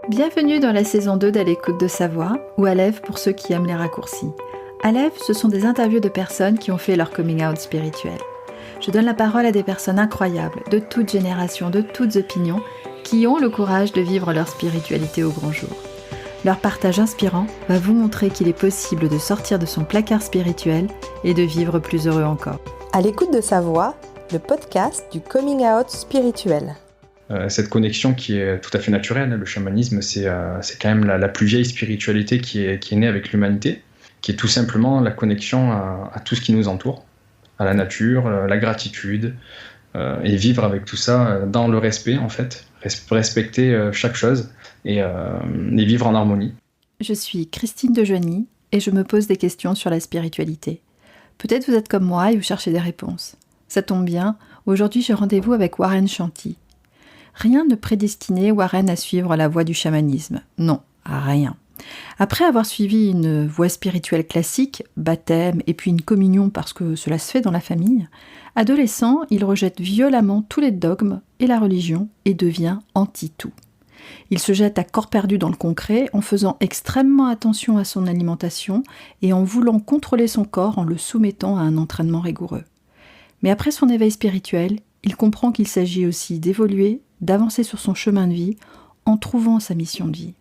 Bienvenue dans la saison 2 d'À l'écoute de sa voix, ou Aleph pour ceux qui aiment les raccourcis. Aleph, ce sont des interviews de personnes qui ont fait leur coming out spirituel. Je donne la parole à des personnes incroyables, de toutes générations, de toutes opinions, qui ont le courage de vivre leur spiritualité au grand jour. Leur partage inspirant va vous montrer qu'il est possible de sortir de son placard spirituel et de vivre plus heureux encore. À l'écoute de sa voix, le podcast du coming out spirituel. Cette connexion qui est tout à fait naturelle, le chamanisme, c'est quand même la plus vieille spiritualité qui est née avec l'humanité, qui est tout simplement la connexion à tout ce qui nous entoure, à la nature, la gratitude, et vivre avec tout ça dans le respect en fait, respecter chaque chose et vivre en harmonie. Je suis Christine Dejoigny et je me pose des questions sur la spiritualité. Peut-être vous êtes comme moi et vous cherchez des réponses. Ça tombe bien, aujourd'hui j'ai rendez-vous avec Warren Chanty. Rien ne prédestinait Warren à suivre la voie du chamanisme. Non, rien. Après avoir suivi une voie spirituelle classique, baptême et puis une communion parce que cela se fait dans la famille, adolescent, il rejette violemment tous les dogmes et la religion et devient anti-tout. Il se jette à corps perdu dans le concret en faisant extrêmement attention à son alimentation et en voulant contrôler son corps en le soumettant à un entraînement rigoureux. Mais après son éveil spirituel, il comprend qu'il s'agit aussi d'évoluer, d'avancer sur son chemin de vie en trouvant sa mission de vie.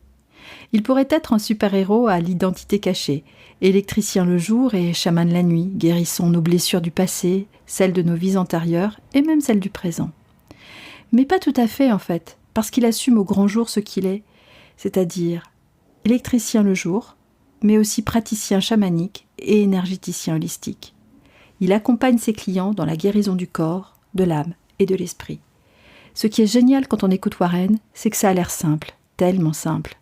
Il pourrait être un super-héros à l'identité cachée, électricien le jour et chaman la nuit, guérissant nos blessures du passé, celles de nos vies antérieures et même celles du présent. Mais pas tout à fait en fait, parce qu'il assume au grand jour ce qu'il est, c'est-à-dire électricien le jour, mais aussi praticien chamanique et énergéticien holistique. Il accompagne ses clients dans la guérison du corps, de l'âme et de l'esprit. Ce qui est génial quand on écoute Warren, c'est que ça a l'air simple, tellement simple.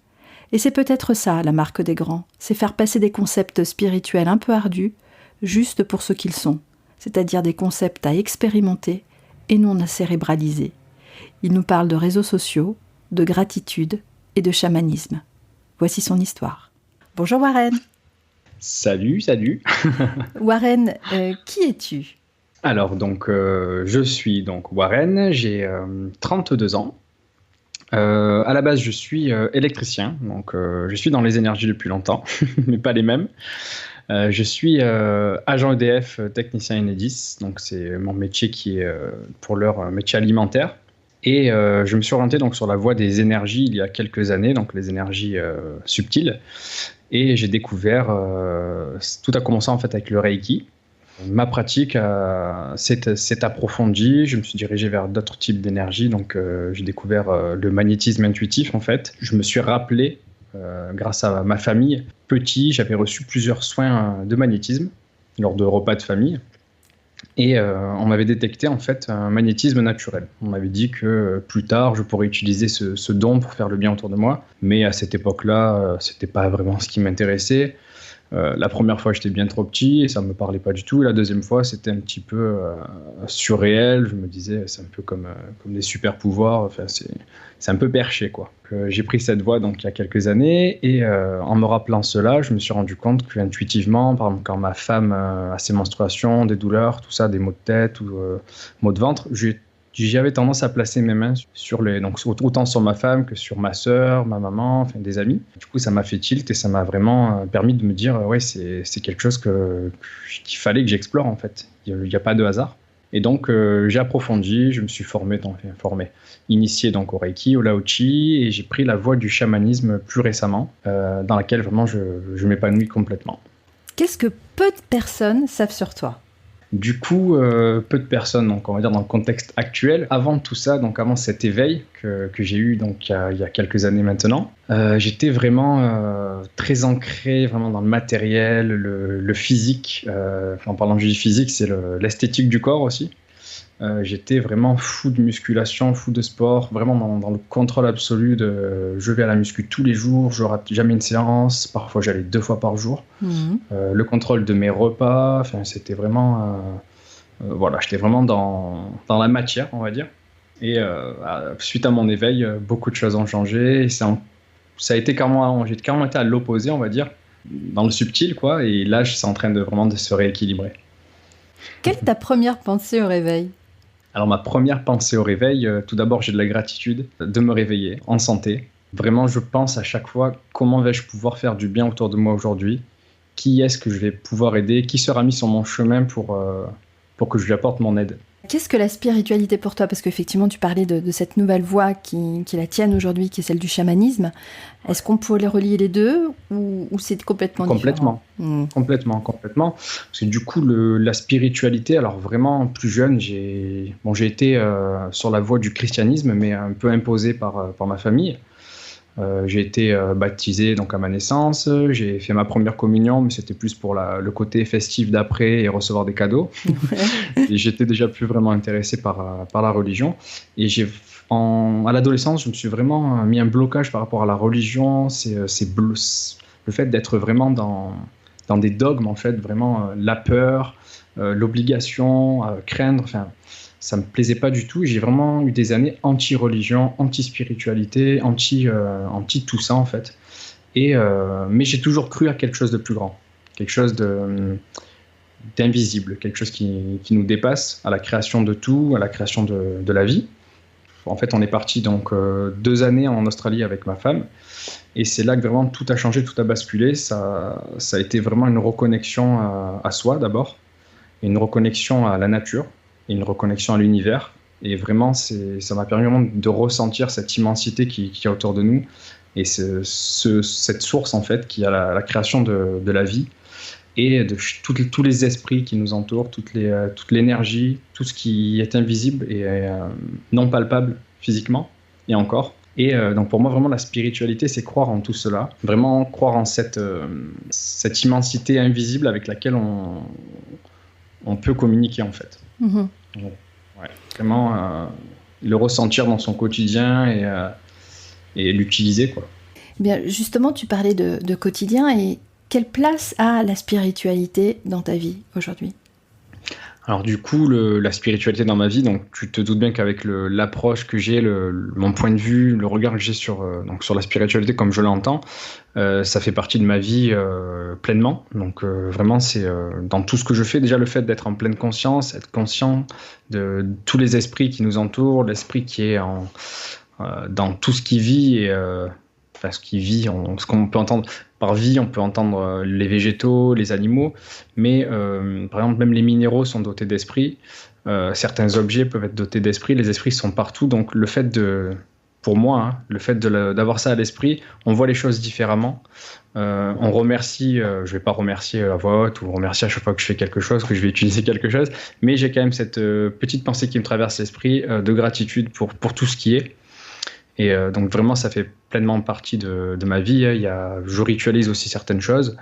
Et c'est peut-être ça, la marque des grands, c'est faire passer des concepts spirituels un peu ardus, juste pour ce qu'ils sont, c'est-à-dire des concepts à expérimenter et non à cérébraliser. Il nous parle de réseaux sociaux, de gratitude et de chamanisme. Voici son histoire. Bonjour Warren. Salut. Warren, qui es-tu ? Alors, donc, je suis donc Warren, j'ai 32 ans. À la base, je suis électricien, donc je suis dans les énergies depuis longtemps, mais pas les mêmes. Je suis agent EDF, technicien Enedis, donc c'est mon métier qui est pour l'heure métier alimentaire. Et je me suis orienté donc sur la voie des énergies il y a quelques années, donc les énergies subtiles. Et j'ai découvert, tout a commencé en fait avec le Reiki. Ma pratique s'est approfondie, je me suis dirigé vers d'autres types d'énergie, donc j'ai découvert le magnétisme intuitif en fait. Je me suis rappelé, grâce à ma famille, petit, j'avais reçu plusieurs soins de magnétisme lors de repas de famille et on m'avait détecté en fait un magnétisme naturel. On m'avait dit que plus tard je pourrais utiliser ce don pour faire le bien autour de moi, mais à cette époque-là, c'était pas vraiment ce qui m'intéressait. La première fois, j'étais bien trop petit et ça me parlait pas du tout. La deuxième fois, c'était un petit peu surréel. Je me disais, c'est un peu comme des super pouvoirs. Enfin, c'est un peu perché, quoi. J'ai pris cette voie donc il y a quelques années et en me rappelant cela, je me suis rendu compte qu'intuitivement, par exemple, quand ma femme a ses menstruations, des douleurs, tout ça, des maux de tête ou maux de ventre, j'avais tendance à placer mes mains donc autant sur ma femme que sur ma sœur, ma maman, enfin des amis. Du coup, ça m'a fait tilt et ça m'a vraiment permis de me dire ouais, c'est quelque chose qu'il fallait que j'explore en fait. Il n'y a pas de hasard. Et donc, j'ai approfondi, je me suis initié donc au Reiki, au Lao-Chi, et j'ai pris la voie du chamanisme plus récemment, dans laquelle vraiment je m'épanouis complètement. Qu'est-ce que peu de personnes savent sur toi ? Du coup, peu de personnes, donc on va dire dans le contexte actuel. Avant tout ça, donc avant cet éveil que j'ai eu donc il y a quelques années maintenant, j'étais vraiment très ancré vraiment dans le matériel, le physique. En parlant du physique, c'est l'esthétique du corps aussi. J'étais vraiment fou de musculation, fou de sport, vraiment dans le contrôle absolu de je vais à la muscu tous les jours, je rate jamais une séance, parfois j'allais 2 fois par jour. Le contrôle de mes repas, enfin c'était vraiment voilà, j'étais vraiment dans la matière, on va dire. Et suite à mon éveil, beaucoup de choses ont changé et ça a été j'ai carrément été à l'opposé, on va dire, dans le subtil quoi, et là c'est en train de se rééquilibrer. Quelle est ta première pensée au réveil ? Alors ma première pensée au réveil, tout d'abord j'ai de la gratitude de me réveiller en santé, Vraiment, je pense à chaque fois, comment vais-je pouvoir faire du bien autour de moi aujourd'hui? Qui est-ce que je vais pouvoir aider? Qui sera mis sur mon chemin pour que je lui apporte mon aide? Qu'est-ce que la spiritualité pour toi? Parce qu'effectivement, tu parlais de cette nouvelle voie qui est la tienne aujourd'hui, qui est celle du chamanisme. Est-ce qu'on peut les relier les deux ou c'est complètement différent? Complètement. Parce que du coup, la spiritualité, alors vraiment plus jeune, j'ai été sur la voie du christianisme, mais un peu imposé par ma famille. J'ai été baptisé donc à ma naissance, j'ai fait ma première communion, mais c'était plus pour le côté festif d'après et recevoir des cadeaux. Et j'étais déjà plus vraiment intéressé par la religion. Et à l'adolescence, je me suis vraiment mis un blocage par rapport à la religion. Le fait d'être vraiment dans des dogmes, en fait, vraiment la peur, l'obligation, craindre, enfin. Ça me plaisait pas du tout. J'ai vraiment eu des années anti-religion, anti-spiritualité, anti tout ça en fait. Mais j'ai toujours cru à quelque chose de plus grand, quelque chose d'invisible, quelque chose qui nous dépasse, à la création de tout, à la création de la vie. En fait, on est parti donc 2 années en Australie avec ma femme. Et c'est là que vraiment tout a changé, tout a basculé. Ça a été vraiment une reconnexion à soi d'abord, et une reconnexion à la nature, et une reconnexion à l'univers. Et vraiment, ça m'a permis vraiment de ressentir cette immensité qui est autour de nous, et cette source en fait qui a la création de la vie, et de tous les esprits qui nous entourent, toute l'énergie, tout ce qui est invisible et non palpable physiquement, et encore. Et donc pour moi, vraiment, la spiritualité, c'est croire en tout cela, vraiment croire en cette immensité invisible avec laquelle on peut communiquer en fait. Mmh. Ouais, vraiment le ressentir dans son quotidien et l'utiliser, quoi. Bien, justement, tu parlais de quotidien, et quelle place a la spiritualité dans ta vie aujourd'hui? Alors du coup, la spiritualité dans ma vie, donc tu te doutes bien qu'avec l'approche que j'ai, mon point de vue, le regard que j'ai sur la spiritualité comme je l'entends, ça fait partie de ma vie pleinement. Donc vraiment, c'est dans tout ce que je fais, déjà le fait d'être en pleine conscience, être conscient de tous les esprits qui nous entourent, l'esprit qui est dans tout ce qui vit, et enfin ce qui vit, ce qu'on peut entendre par vie, on peut entendre les végétaux, les animaux, mais par exemple même les minéraux sont dotés d'esprit, certains objets peuvent être dotés d'esprit, les esprits sont partout, donc le fait pour moi, le fait d'avoir ça à l'esprit, on voit les choses différemment, on remercie, je ne vais pas remercier à voix haute ou remercier à chaque fois que je fais quelque chose, que je vais utiliser quelque chose, mais j'ai quand même cette petite pensée qui me traverse l'esprit de gratitude pour tout ce qui est. Et donc vraiment, ça fait pleinement partie de ma vie. Je ritualise aussi certaines choses.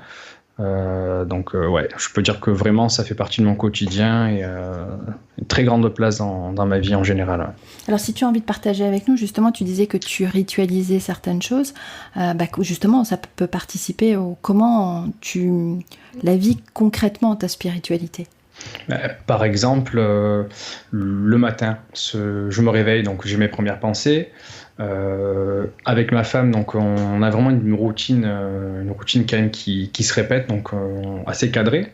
Ouais, je peux dire que vraiment, ça fait partie de mon quotidien, et une très grande place dans ma vie en général. Ouais. Alors, si tu as envie de partager avec nous, justement, tu disais que tu ritualisais certaines choses. Justement, ça peut participer au comment tu la vis concrètement, ta spiritualité. Par exemple, le matin, je me réveille, donc j'ai mes premières pensées. Avec ma femme, donc on a vraiment une routine quand même qui se répète, donc assez cadrée.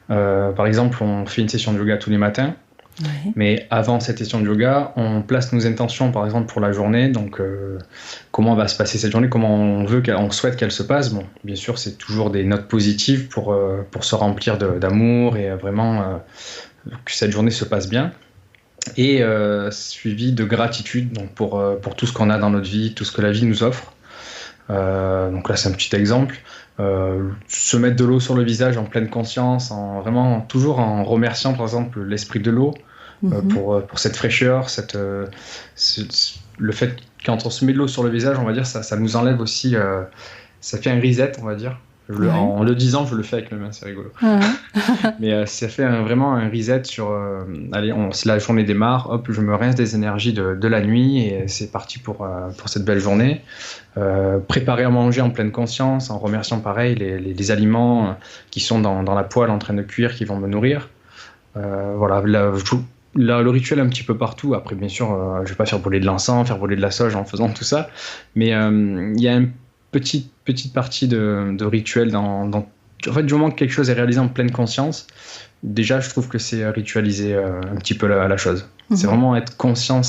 Par exemple, on fait une session de yoga tous les matins. Ouais. Mais avant cette session de yoga, on place nos intentions, par exemple pour la journée. Donc, comment va se passer cette journée, comment on souhaite qu'elle se passe. Bon, bien sûr, c'est toujours des notes positives pour se remplir d'amour et vraiment que cette journée se passe bien. Et suivi de gratitude, donc pour tout ce qu'on a dans notre vie, tout ce que la vie nous offre. Donc là, c'est un petit exemple. Se mettre de l'eau sur le visage en pleine conscience, vraiment toujours en remerciant par exemple l'esprit de l'eau pour cette fraîcheur, le fait quand on se met de l'eau sur le visage, on va dire ça nous enlève aussi, ça fait un reset, on va dire. En le disant, je le fais avec les mains, c'est rigolo. Mais ça fait vraiment un reset sur la journée démarre, hop, je me rince des énergies de la nuit, et c'est parti pour cette belle journée. Préparer à manger en pleine conscience, en remerciant pareil les aliments qui sont dans la poêle en train de cuire, qui vont me nourrir. Voilà, le rituel un petit peu partout. Après, bien sûr, je vais pas faire brûler de l'encens, faire brûler de la sauge en faisant tout ça, mais il y a une petite partie de rituel en fait, du moment que quelque chose est réalisé en pleine conscience, déjà je trouve que c'est ritualiser un petit peu la chose. C'est vraiment être conscient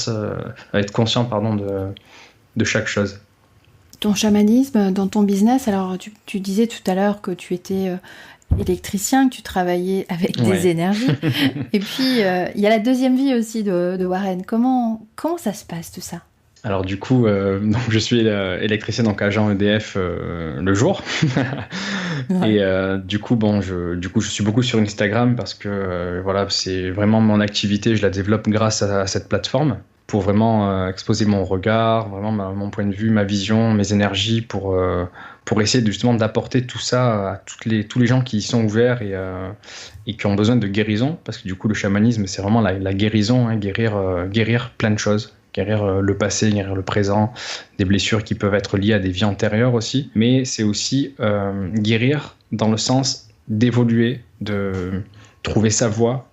de chaque chose. ton chamanisme dans ton business, alors tu disais tout à l'heure que tu étais électricien, que tu travaillais avec des énergies. Et puis, il y a la deuxième vie aussi de Warren. Comment ça se passe tout ça? Alors du coup, donc je suis électricien, donc agent EDF le jour. Et du coup, je suis beaucoup sur Instagram parce que voilà, c'est vraiment mon activité. Je la développe grâce à cette plateforme pour vraiment exposer mon regard, vraiment mon point de vue, ma vision, mes énergies pour essayer justement d'apporter tout ça à tous les gens qui y sont ouverts et qui ont besoin de guérison. Parce que du coup, le chamanisme, c'est vraiment la guérison, hein, guérir plein de choses. Guérir le passé, guérir le présent, des blessures qui peuvent être liées à des vies antérieures aussi. Mais c'est aussi guérir dans le sens d'évoluer, de trouver sa voie,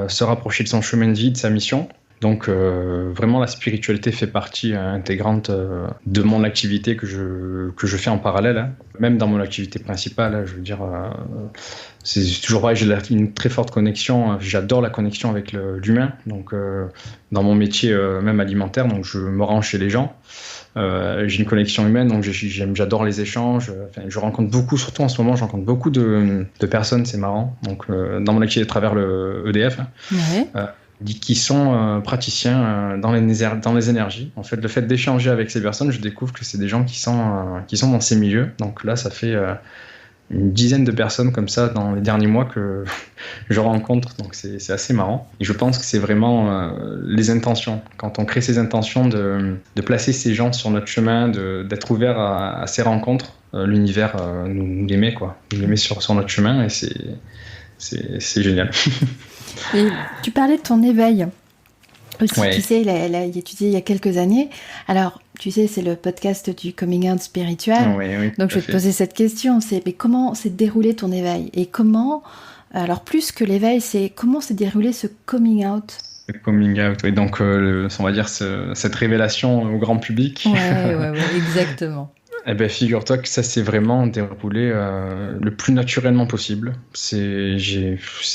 se rapprocher de son chemin de vie, de sa mission. Donc vraiment la spiritualité fait partie intégrante de mon activité que je fais en parallèle, hein. Même dans mon activité principale, hein, je veux dire, c'est toujours pareil, j'ai une très forte connexion, j'adore la connexion avec l'humain, donc dans mon métier même alimentaire, donc je me rends chez les gens, j'ai une connexion humaine, donc j'adore les échanges, je rencontre beaucoup, surtout en ce moment, je rencontre beaucoup de personnes, c'est marrant, donc dans mon activité à travers le EDF, hein, qui sont praticiens dans les énergies. En fait, le fait d'échanger avec ces personnes, je découvre que c'est des gens qui sont dans ces milieux. Donc là, ça fait une dizaine de personnes comme ça dans les derniers mois que je rencontre. Donc c'est assez marrant. Et je pense que c'est vraiment les intentions. Quand on crée ces intentions de placer ces gens sur notre chemin, d'être ouvert à ces rencontres, l'univers nous les met, quoi. Nous les met sur notre chemin et c'est génial. Et tu parlais de ton éveil aussi, tu sais, tu disais il y a quelques années. Alors, tu sais, c'est le podcast du coming out spirituel. Oui, donc, je vais te poser cette question. Mais comment s'est déroulé ton éveil? Et comment, alors plus que l'éveil, c'est comment s'est déroulé ce coming out? Le coming out, oui. Donc, on va dire cette révélation au grand public. Ouais, exactement. Eh bien, figure-toi que ça s'est vraiment déroulé le plus naturellement possible. Il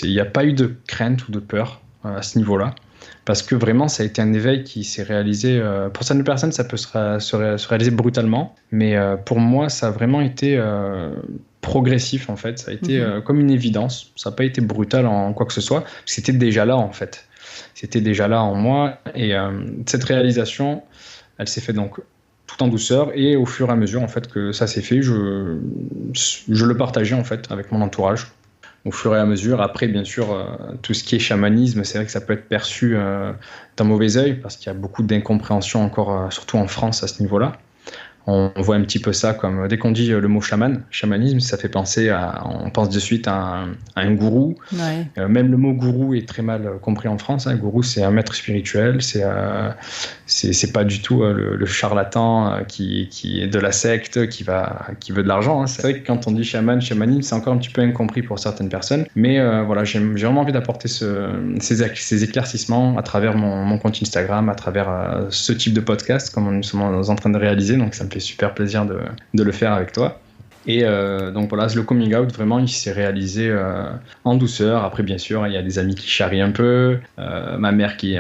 n'y a pas eu de crainte ou de peur à ce niveau-là. Parce que vraiment, ça a été un éveil qui s'est réalisé... pour certaines personnes, ça peut se réaliser brutalement. Mais pour moi, ça a vraiment été progressif, en fait. Ça a été comme une évidence. Ça n'a pas été brutal en quoi que ce soit. C'était déjà là, en fait. C'était déjà là en moi. Et cette réalisation, elle s'est faite donc tout en douceur, et au fur et à mesure en fait que ça s'est fait, je le partageais en fait avec mon entourage au fur et à mesure. Après, bien sûr, tout ce qui est chamanisme, c'est vrai que ça peut être perçu d'un mauvais œil parce qu'il y a beaucoup d'incompréhension encore, surtout en France à ce niveau-là. On voit un petit peu ça comme, dès qu'on dit le mot chamanisme, ça fait penser on pense de suite à un gourou. Ouais. Même le mot gourou est très mal compris en France, hein. Gourou, c'est un maître spirituel, c'est pas du tout le charlatan qui est de la secte, qui veut de l'argent, hein. C'est vrai que quand on dit chamanisme, c'est encore un petit peu incompris pour certaines personnes. Mais voilà, j'ai vraiment envie d'apporter ces éclaircissements à travers mon compte Instagram, à travers ce type de podcast, comme nous sommes en train de réaliser. Donc ça me fait super plaisir de le faire avec toi. Et donc voilà, le coming out, vraiment, il s'est réalisé en douceur. Après, bien sûr, il y a des amis qui charrient un peu. Ma mère qui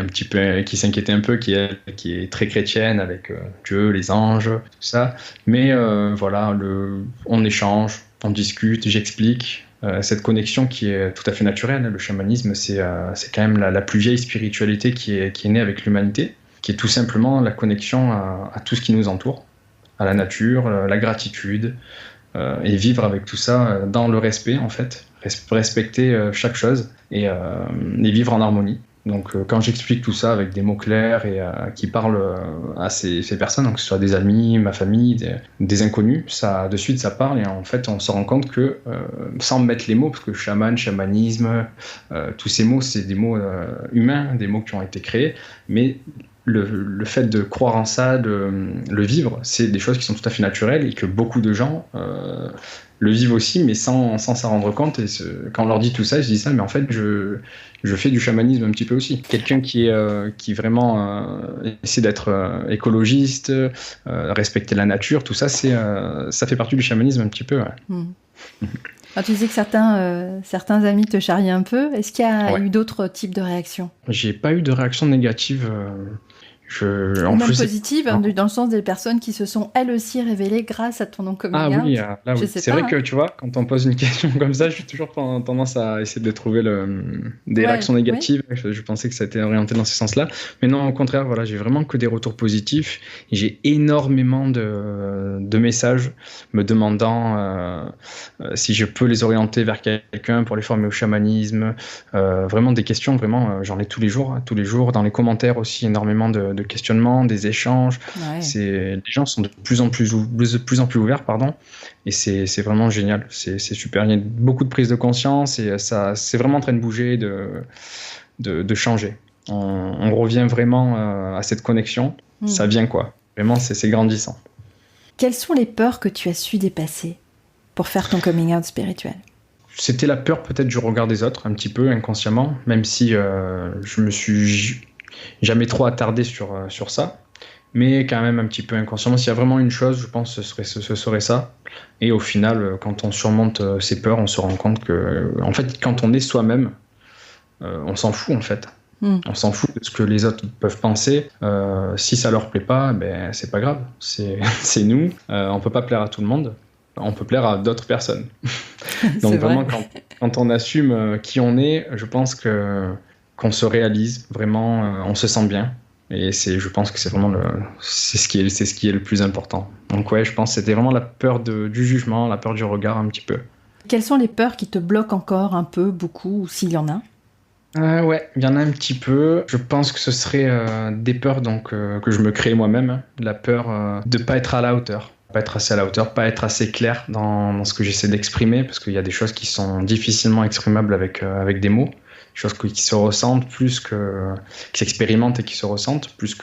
s'inquiétait un peu, qui est très chrétienne avec Dieu, les anges, tout ça. Mais voilà, on échange, on discute, j'explique. Cette connexion qui est tout à fait naturelle. Le chamanisme, c'est quand même la plus vieille spiritualité qui est née avec l'humanité, qui est tout simplement la connexion à tout ce qui nous entoure, à la nature, la gratitude, et vivre avec tout ça dans le respect, en fait, respecter chaque chose et vivre en harmonie. Donc quand j'explique tout ça avec des mots clairs et qui parlent à ces personnes, donc que ce soit des amis, ma famille, des inconnus, ça, de suite ça parle, et en fait on se rend compte que sans mettre les mots, parce que chamanisme, tous ces mots c'est des mots humains, des mots qui ont été créés, mais le fait de croire en ça, de le vivre, c'est des choses qui sont tout à fait naturelles et que beaucoup de gens le vivent aussi, mais sans s'en rendre compte. Et quand on leur dit tout ça, je dis ça, mais en fait, je fais du chamanisme un petit peu aussi. Quelqu'un qui vraiment essaie d'être écologiste, respecter la nature, tout ça, ça fait partie du chamanisme un petit peu. Ouais. Alors, tu disais que certains amis te charrient un peu. Est-ce qu'il y a eu d'autres types de réactions? J'ai pas eu de réaction négative Ou même positive, dans le sens des personnes qui se sont elles aussi révélées grâce à ton coming out. Ah oui, là oui. C'est vrai que tu vois, quand on pose une question comme ça, j'ai toujours tendance à essayer de trouver des réactions négatives. Je pensais que ça était orienté dans ce sens-là. Mais non, au contraire, voilà, j'ai vraiment que des retours positifs. Et j'ai énormément de messages me demandant si je peux les orienter vers quelqu'un pour les former au chamanisme. Vraiment des questions, j'en ai tous les jours. Dans les commentaires aussi, énormément de questionnements, des échanges. Les gens sont de plus en plus ouverts, et c'est vraiment génial. C'est super. Il y a beaucoup de prise de conscience et ça, c'est vraiment en train de bouger, de changer. On revient vraiment à cette connexion. Ça vient quoi. Vraiment, c'est grandissant. Quelles sont les peurs que tu as su dépasser pour faire ton coming out spirituel ? C'était la peur peut-être du regard des autres, un petit peu inconsciemment, même si je me suis jamais trop attardé sur ça, mais quand même un petit peu inconsciemment. S'il y a vraiment une chose, je pense que ce serait ça. Et au final, quand on surmonte ces peurs, on se rend compte que, en fait, quand on est soi-même, on s'en fout en fait. On s'en fout de ce que les autres peuvent penser. Si ça leur plaît pas, c'est pas grave. C'est nous. On peut pas plaire à tout le monde. On peut plaire à d'autres personnes. Donc vraiment, quand on assume qui on est, je pense qu'on se réalise vraiment, on se sent bien. Et je pense que c'est vraiment c'est ce qui est le plus important. Donc ouais, je pense que c'était vraiment la peur du jugement, la peur du regard un petit peu. Quelles sont les peurs qui te bloquent encore un peu, beaucoup, ou s'il y en a ? Ouais, il y en a un petit peu. Je pense que ce serait des peurs que je me crée moi-même. La peur de pas être à la hauteur. Pas être assez à la hauteur, pas être assez clair dans ce que j'essaie d'exprimer, parce qu'il y a des choses qui sont difficilement exprimables avec des mots, des choses qui se ressentent qui s'expérimentent et qui se ressentent plus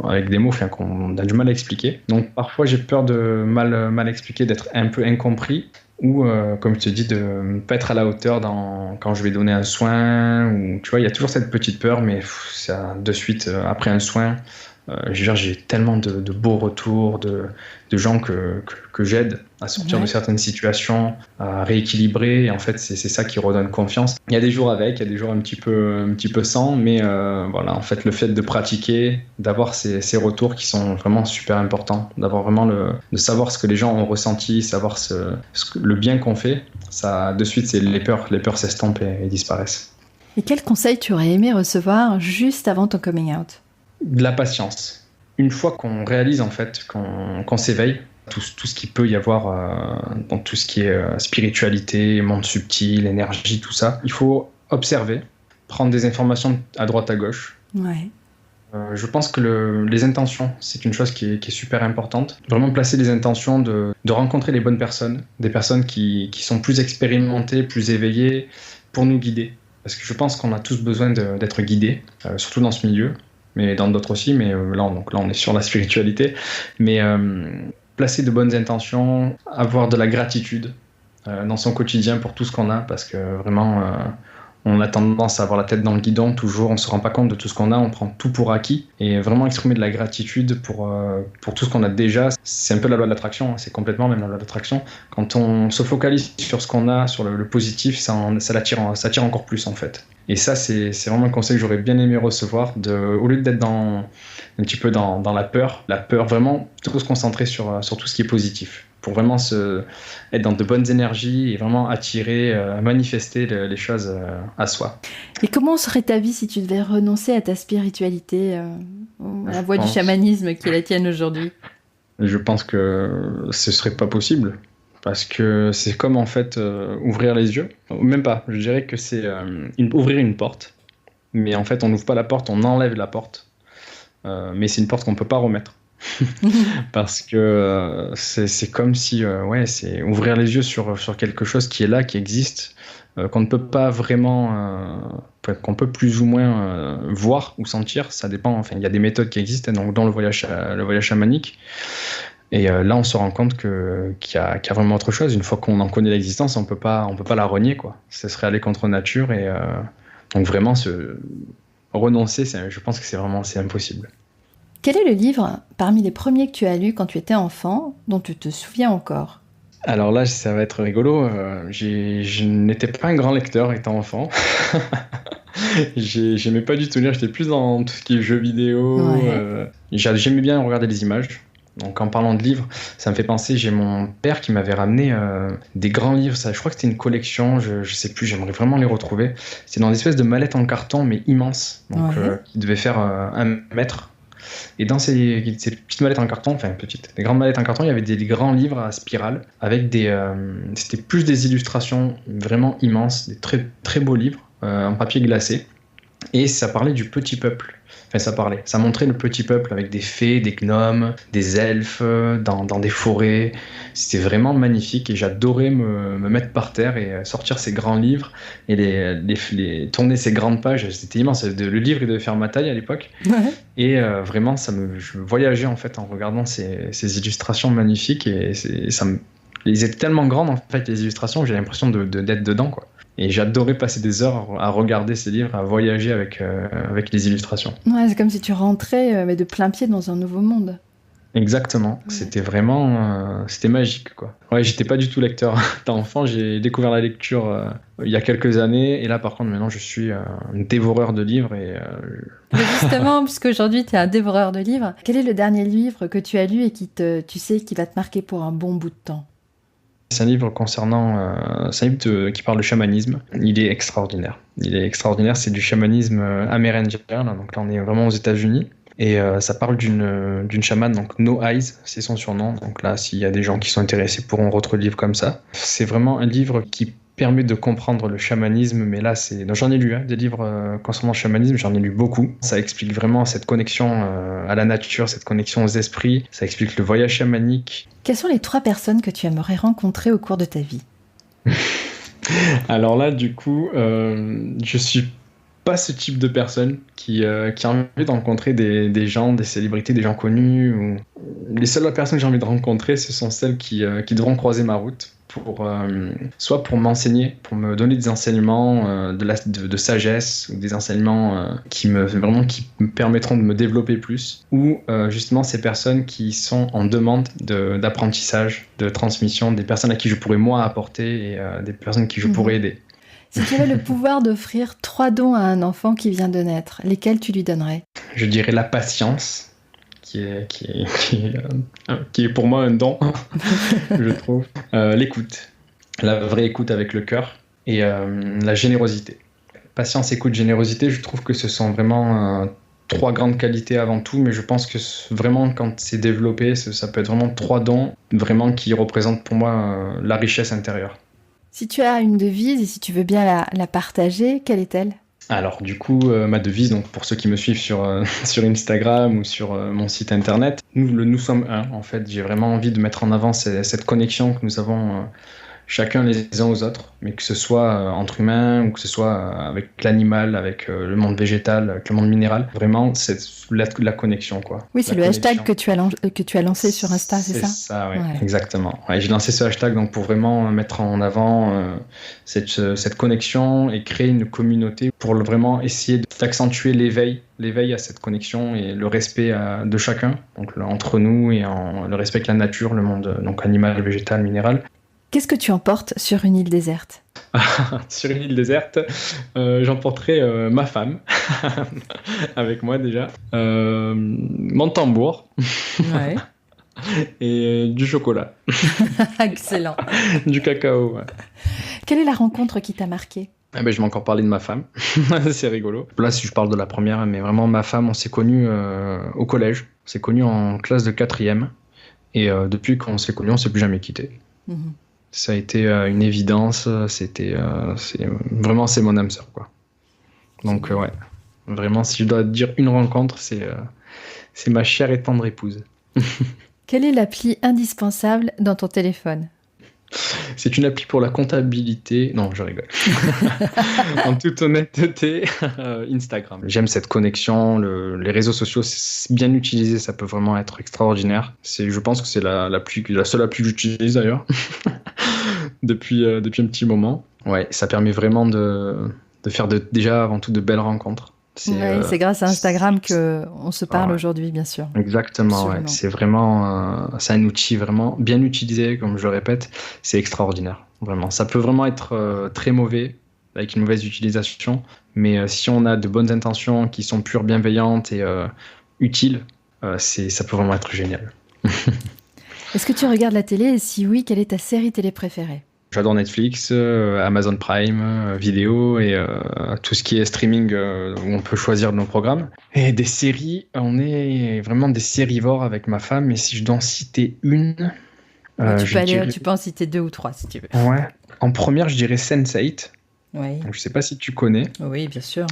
avec des mots qu'on a du mal à expliquer. Donc parfois j'ai peur de mal expliquer, d'être un peu incompris, ou comme je te dis, de ne pas être à la hauteur quand je vais donner un soin, ou tu vois, il y a toujours cette petite peur, mais ça, de suite après un soin, j'ai tellement de beaux retours, de gens que j'aide à sortir de certaines situations, à rééquilibrer. Et en fait, c'est ça qui redonne confiance. Il y a des jours avec, il y a des jours un petit peu sans, mais voilà, en fait, le fait de pratiquer, d'avoir ces retours qui sont vraiment super importants, d'avoir vraiment de savoir ce que les gens ont ressenti, savoir le bien qu'on fait, ça, de suite, les peurs s'estompent et disparaissent. Et quel conseil tu aurais aimé recevoir juste avant ton coming out ? De la patience. Une fois qu'on réalise en fait, qu'on s'éveille, tout ce qu'il peut y avoir dans tout ce qui est spiritualité, monde subtil, énergie, tout ça, il faut observer, prendre des informations à droite à gauche. Ouais. Je pense que les intentions, c'est une chose qui est super importante. Vraiment placer les intentions de rencontrer les bonnes personnes, des personnes qui sont plus expérimentées, plus éveillées, pour nous guider. Parce que je pense qu'on a tous besoin d'être guidés, surtout dans ce milieu. Mais dans d'autres aussi, mais là on est sur la spiritualité. Mais placer de bonnes intentions, avoir de la gratitude dans son quotidien pour tout ce qu'on a, parce que vraiment on a tendance à avoir la tête dans le guidon toujours, on se rend pas compte de tout ce qu'on a, on prend tout pour acquis, et vraiment exprimer de la gratitude pour tout ce qu'on a déjà, c'est un peu la loi de l'attraction, c'est complètement même la loi de l'attraction. Quand on se focalise sur ce qu'on a, sur le positif, ça attire encore plus en fait. Et ça, c'est vraiment un conseil que j'aurais bien aimé recevoir, au lieu d'être un petit peu dans la peur, vraiment plutôt se concentrer sur tout ce qui est positif, pour vraiment être dans de bonnes énergies et vraiment attirer, manifester les choses à soi. Et comment serait ta vie si tu devais renoncer à ta spiritualité, à la voie du chamanisme qui est la tienne aujourd'hui ? Je pense que ce serait pas possible. Parce que c'est comme en fait ouvrir les yeux, même pas, je dirais que c'est ouvrir une porte, mais en fait on n'ouvre pas la porte, on enlève la porte, mais c'est une porte qu'on ne peut pas remettre, parce que c'est comme si, c'est ouvrir les yeux sur quelque chose qui est là, qui existe, qu'on ne peut pas vraiment, qu'on peut plus ou moins voir ou sentir, ça dépend, enfin il y a des méthodes qui existent, donc dans le voyage chamanique. Et là, on se rend compte qu'il y a vraiment autre chose. Une fois qu'on en connaît l'existence, on peut pas la renier, quoi. Ce serait aller contre nature. Et donc vraiment, renoncer, je pense que c'est impossible. Quel est le livre, parmi les premiers que tu as lus quand tu étais enfant, dont tu te souviens encore ? Alors là, ça va être rigolo. Je n'étais pas un grand lecteur étant enfant. J'aimais pas du tout lire, j'étais plus dans tout ce qui est jeux vidéo. Ouais. J'aimais bien regarder les images. Donc en parlant de livres, ça me fait penser, j'ai mon père qui m'avait ramené des grands livres, ça, je crois que c'était une collection, je sais plus, j'aimerais vraiment les retrouver. C'était dans une espèce de mallette en carton, mais immense, donc qui devait faire 1 mètre. Et dans ces petites mallettes en carton, enfin petites, des grandes mallettes en carton, il y avait des grands livres à spirale avec c'était plus des illustrations vraiment immenses, des très très beaux livres en papier glacé. Et ça parlait du petit peuple. Enfin, ça montrait le petit peuple avec des fées, des gnomes, des elfes dans des forêts. C'était vraiment magnifique et j'adorais me mettre par terre et sortir ces grands livres et tourner ces grandes pages. C'était immense. Le livre, il devait faire ma taille à l'époque. Ouais. Et vraiment, je voyageais en fait en regardant ces illustrations magnifiques et ils étaient tellement grandes en fait, les illustrations, que j'ai l'impression d'être dedans, quoi. Et j'adorais passer des heures à regarder ces livres, à voyager avec les illustrations. Ouais, c'est comme si tu rentrais mais de plein pied dans un nouveau monde. Exactement, Ouais. c'était vraiment c'était magique, quoi. Ouais, j'étais pas du tout lecteur. Étant enfant, j'ai découvert la lecture il y a quelques années, et là par contre maintenant je suis un dévoreur de livres et Mais justement, puisqu'aujourd'hui tu es un dévoreur de livres, quel est le dernier livre que tu as lu et tu sais qui va te marquer pour un bon bout de temps? c'est un livre c'est un livre qui parle de chamanisme. Il est extraordinaire. C'est du chamanisme amérindien. Là, donc là, on est vraiment aux États-Unis. Et ça parle d'une chamane, donc No Eyes, c'est son surnom. Donc là, s'il y a des gens qui sont intéressés, pourront retrouver le livre comme ça. C'est vraiment un livre qui permet de comprendre le chamanisme, mais là, donc, j'en ai lu des livres concernant le chamanisme, j'en ai lu beaucoup. Ça explique vraiment cette connexion à la nature, cette connexion aux esprits. Ça explique le voyage chamanique. Quelles sont les 3 personnes que tu aimerais rencontrer au cours de ta vie? Alors là, du coup, je suis pas ce type de personne qui a envie de rencontrer des gens, des célébrités, des gens connus. Les seules personnes que j'ai envie de rencontrer, ce sont celles qui devront croiser ma route, soit pour m'enseigner, pour me donner des enseignements de sagesse, ou des enseignements qui me permettront de me développer plus, ou justement ces personnes qui sont en demande d'apprentissage, de transmission, des personnes à qui je pourrais moi apporter et des personnes que je pourrais aider. Si tu avais le pouvoir d'offrir 3 dons à un enfant qui vient de naître, lesquels tu lui donnerais? Je dirais la patience, qui est pour moi un don, je trouve. L'écoute, la vraie écoute avec le cœur, et la générosité. Patience, écoute, générosité, je trouve que ce sont vraiment 3 grandes qualités avant tout, mais je pense que vraiment quand c'est développé, ça peut être vraiment 3 dons vraiment qui représentent pour moi la richesse intérieure. Si tu as une devise et si tu veux bien la partager, quelle est-elle? Alors du coup, ma devise, donc pour ceux qui me suivent sur Instagram ou sur mon site internet, nous sommes un. En fait, j'ai vraiment envie de mettre en avant cette connexion que nous avons chacun les uns aux autres, mais que ce soit entre humains ou que ce soit avec l'animal, avec le monde végétal, avec le monde minéral. Vraiment, c'est la connexion, quoi. Oui, c'est la le hashtag connexion. que tu as lancé sur Insta, c'est ça? C'est ça, ouais, Ouais. exactement. Ouais, j'ai lancé ce hashtag donc, pour vraiment mettre en avant cette connexion et créer une communauté pour vraiment essayer d'accentuer l'éveil à cette connexion et le respect de chacun, donc entre nous et le respect de la nature, le monde donc animal, végétal, minéral. Qu'est-ce que tu emportes sur une île déserte? Sur une île déserte, j'emporterai ma femme avec moi déjà, mon tambour Ouais. et du chocolat, Excellent. du cacao. Ouais. Quelle est la rencontre qui t'a marqué? Eh ben, je vais encore parler de ma femme, c'est rigolo. Là, si je parle de la première, mais vraiment ma femme, on s'est connus au collège, on s'est connus en classe de 4e, et depuis qu'on s'est connus, on s'est plus jamais quittés. Mhm. Ça a été une évidence, vraiment c'est mon âme sœur, quoi. Donc ouais, vraiment si je dois dire une rencontre, c'est ma chère et tendre épouse. Quelle est l'appli indispensable dans ton téléphone? C'est une appli pour la comptabilité. Non, je rigole. En toute honnêteté, Instagram. J'aime cette connexion. Les réseaux sociaux, c'est bien utilisé, ça peut vraiment être extraordinaire. Je pense que c'est la seule appli que j'utilise d'ailleurs depuis un petit moment. Ouais, ça permet vraiment de faire déjà avant tout de belles rencontres. C'est grâce à Instagram qu'on se parle aujourd'hui, bien sûr. Exactement, ouais. Absolument. C'est vraiment c'est un outil vraiment bien utilisé, comme je le répète, c'est extraordinaire, vraiment. Ça peut vraiment être très mauvais, avec une mauvaise utilisation. Mais si on a de bonnes intentions qui sont pures, bienveillantes et utiles, ça peut vraiment être génial. Est-ce que tu regardes la télé et si oui, quelle est ta série télé préférée ? J'adore Netflix, Amazon Prime, vidéo et tout ce qui est streaming où on peut choisir nos programmes. Et des séries, on est vraiment des sérivores avec ma femme. Et si je dois en citer une... tu peux en citer 2 ou 3 si tu veux. Ouais. En première, je dirais Sense8. Oui. Donc, je sais pas si tu connais. Oui, bien sûr.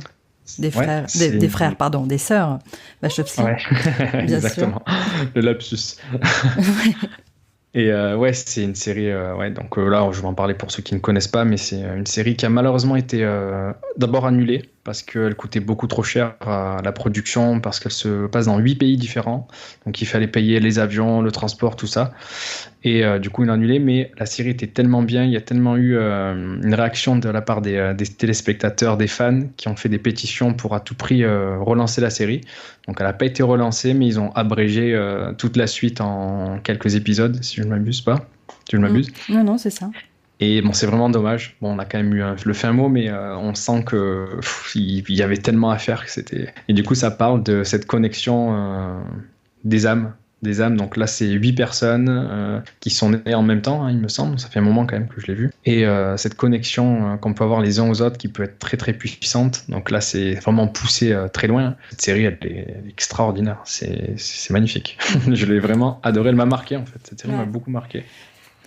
Des Ouais, frères, des sœurs. Wachowski. Ouais, bien exactement. sûr. Le lapsus. Et c'est une série, donc là je vais en parler pour ceux qui ne connaissent pas, mais c'est une série qui a malheureusement été d'abord annulée parce qu'elle coûtait beaucoup trop cher à la production, parce qu'elle se passe dans 8 pays différents, donc il fallait payer les avions, le transport, tout ça, et du coup ils l'ont annulée, mais la série était tellement bien, il y a tellement eu une réaction de la part des téléspectateurs, des fans, qui ont fait des pétitions pour à tout prix relancer la série. Donc elle n'a pas été relancée, mais ils ont abrégé toute la suite en quelques épisodes, si je ne m'abuse pas. Tu ne m'abuses ? Non, c'est ça. Et bon, c'est vraiment dommage. Bon, on a quand même eu le fin mot, mais on sent qu'il y avait tellement à faire que c'était... Et du coup, ça parle de cette connexion des âmes. Donc là, c'est 8 personnes qui sont nées en même temps, il me semble. Ça fait un moment quand même que je l'ai vu. Et cette connexion qu'on peut avoir les uns aux autres qui peut être très très puissante. Donc là, c'est vraiment poussé très loin. Cette série, elle est extraordinaire. C'est magnifique. Je l'ai vraiment adoré. Elle m'a marqué en fait. Cette série m'a beaucoup marqué.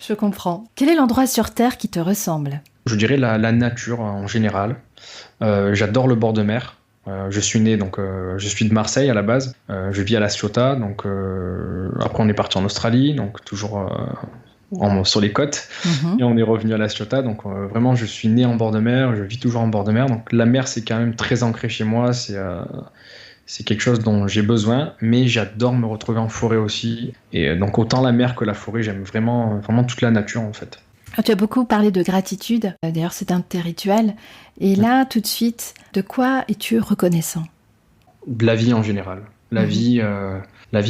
Je comprends. Quel est l'endroit sur Terre qui te ressemble ? Je dirais la nature en général. J'adore le bord de mer. Je suis né, donc je suis de Marseille à la base. Je vis à La Ciotat, donc après on est parti en Australie, donc toujours sur les côtes, et on est revenu à La Ciotat. Donc vraiment, je suis né en bord de mer, je vis toujours en bord de mer. Donc la mer, c'est quand même très ancré chez moi. C'est quelque chose dont j'ai besoin, mais j'adore me retrouver en forêt aussi. Et donc autant la mer que la forêt, j'aime vraiment toute la nature en fait. Tu as beaucoup parlé de gratitude, d'ailleurs c'est un de tes rituels. Et là, tout de suite, de quoi es-tu reconnaissant ? De la vie en général. La vie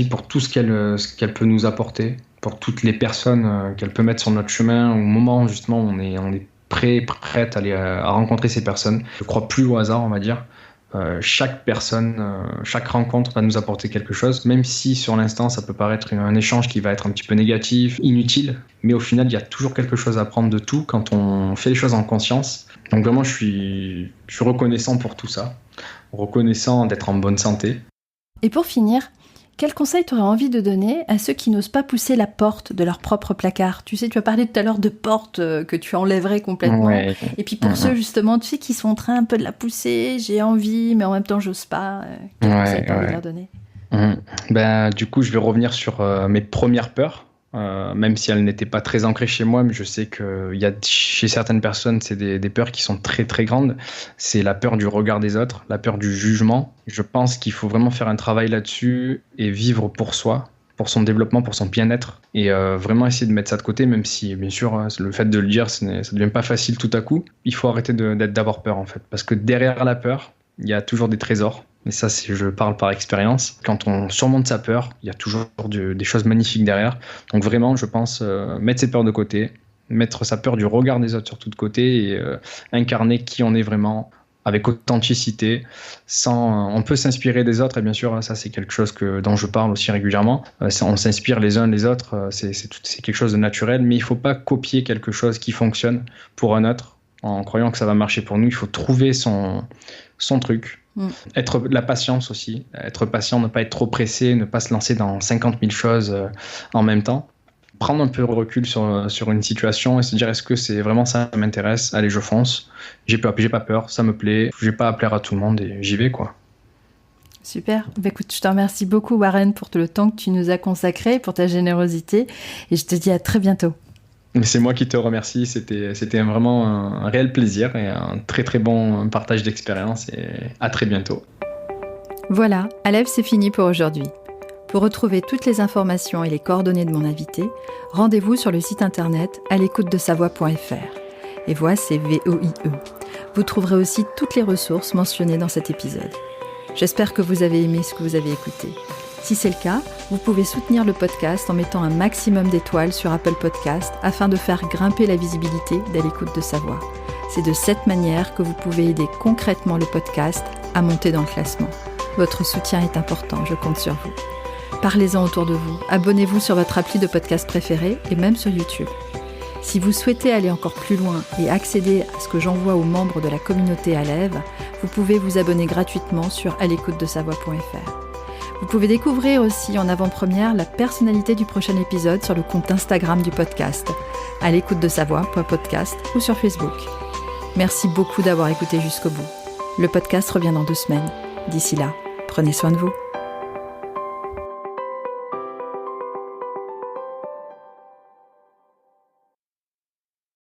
pour tout ce qu'elle peut nous apporter, pour toutes les personnes qu'elle peut mettre sur notre chemin au moment où justement on est prête à rencontrer ces personnes. Je crois plus au hasard, on va dire. Chaque personne, chaque rencontre va nous apporter quelque chose, même si sur l'instant ça peut paraître un échange qui va être un petit peu négatif, inutile, mais au final il y a toujours quelque chose à prendre de tout quand on fait les choses en conscience. Donc vraiment je suis reconnaissant pour tout ça, reconnaissant d'être en bonne santé. Et pour finir, quel conseil tu aurais envie de donner à ceux qui n'osent pas pousser la porte de leur propre placard ? Tu sais, tu as parlé tout à l'heure de porte que tu enlèverais complètement. Ouais. Et puis pour ceux, justement, tu sais, qui sont en train un peu de la pousser, j'ai envie, mais en même temps, j'ose pas. Quel conseil tu as envie de leur donner ? Du coup, je vais revenir sur mes premières peurs. Même si elles n'étaient pas très ancrées chez moi, mais je sais que chez certaines personnes, c'est des peurs qui sont très très grandes. C'est la peur du regard des autres, la peur du jugement. Je pense qu'il faut vraiment faire un travail là-dessus et vivre pour soi, pour son développement, pour son bien-être, et vraiment essayer de mettre ça de côté, même si bien sûr le fait de le dire, ça ne devient pas facile tout à coup. Il faut arrêter d'avoir peur en fait, parce que derrière la peur, il y a toujours des trésors. Et ça, je parle par expérience. Quand on surmonte sa peur, il y a toujours des choses magnifiques derrière. Donc vraiment, je pense mettre ses peurs de côté, mettre sa peur du regard des autres surtout de côté et incarner qui on est vraiment avec authenticité. On peut s'inspirer des autres et bien sûr, ça c'est quelque chose dont je parle aussi régulièrement. On s'inspire les uns les autres, c'est quelque chose de naturel, mais il ne faut pas copier quelque chose qui fonctionne pour un autre en croyant que ça va marcher pour nous. Il faut trouver son truc. La patience aussi, être patient, ne pas être trop pressé, ne pas se lancer dans 50 000 choses en même temps. Prendre un peu de recul sur une situation et se dire est-ce que c'est vraiment ça qui m'intéresse ? Allez, je fonce, j'ai pas peur, ça me plaît, j'ai pas à plaire à tout le monde et j'y vais quoi. Super, écoute, je te remercie beaucoup Warren pour tout le temps que tu nous as consacré, pour ta générosité et je te dis à très bientôt. Mais c'est moi qui te remercie, c'était vraiment un réel plaisir et un très très bon partage d'expérience et à très bientôt. Voilà, Aleph, c'est fini pour aujourd'hui. Pour retrouver toutes les informations et les coordonnées de mon invité, rendez-vous sur le site internet àlécoutedesavoix.fr. Et voix, c'est VOIE. Vous trouverez aussi toutes les ressources mentionnées dans cet épisode. J'espère que vous avez aimé ce que vous avez écouté. Si c'est le cas, vous pouvez soutenir le podcast en mettant un maximum d'étoiles sur Apple Podcast afin de faire grimper la visibilité d'À l'écoute de sa voix. C'est de cette manière que vous pouvez aider concrètement le podcast à monter dans le classement. Votre soutien est important, je compte sur vous. Parlez-en autour de vous, abonnez-vous sur votre appli de podcast préféré et même sur YouTube. Si vous souhaitez aller encore plus loin et accéder à ce que j'envoie aux membres de la communauté Alève, vous pouvez vous abonner gratuitement sur alécoutedesavoix.fr. Vous pouvez découvrir aussi en avant-première la personnalité du prochain épisode sur le compte Instagram du podcast, alécoutedesavoix.podcast ou sur Facebook. Merci beaucoup d'avoir écouté jusqu'au bout. Le podcast revient dans 2 semaines. D'ici là, prenez soin de vous.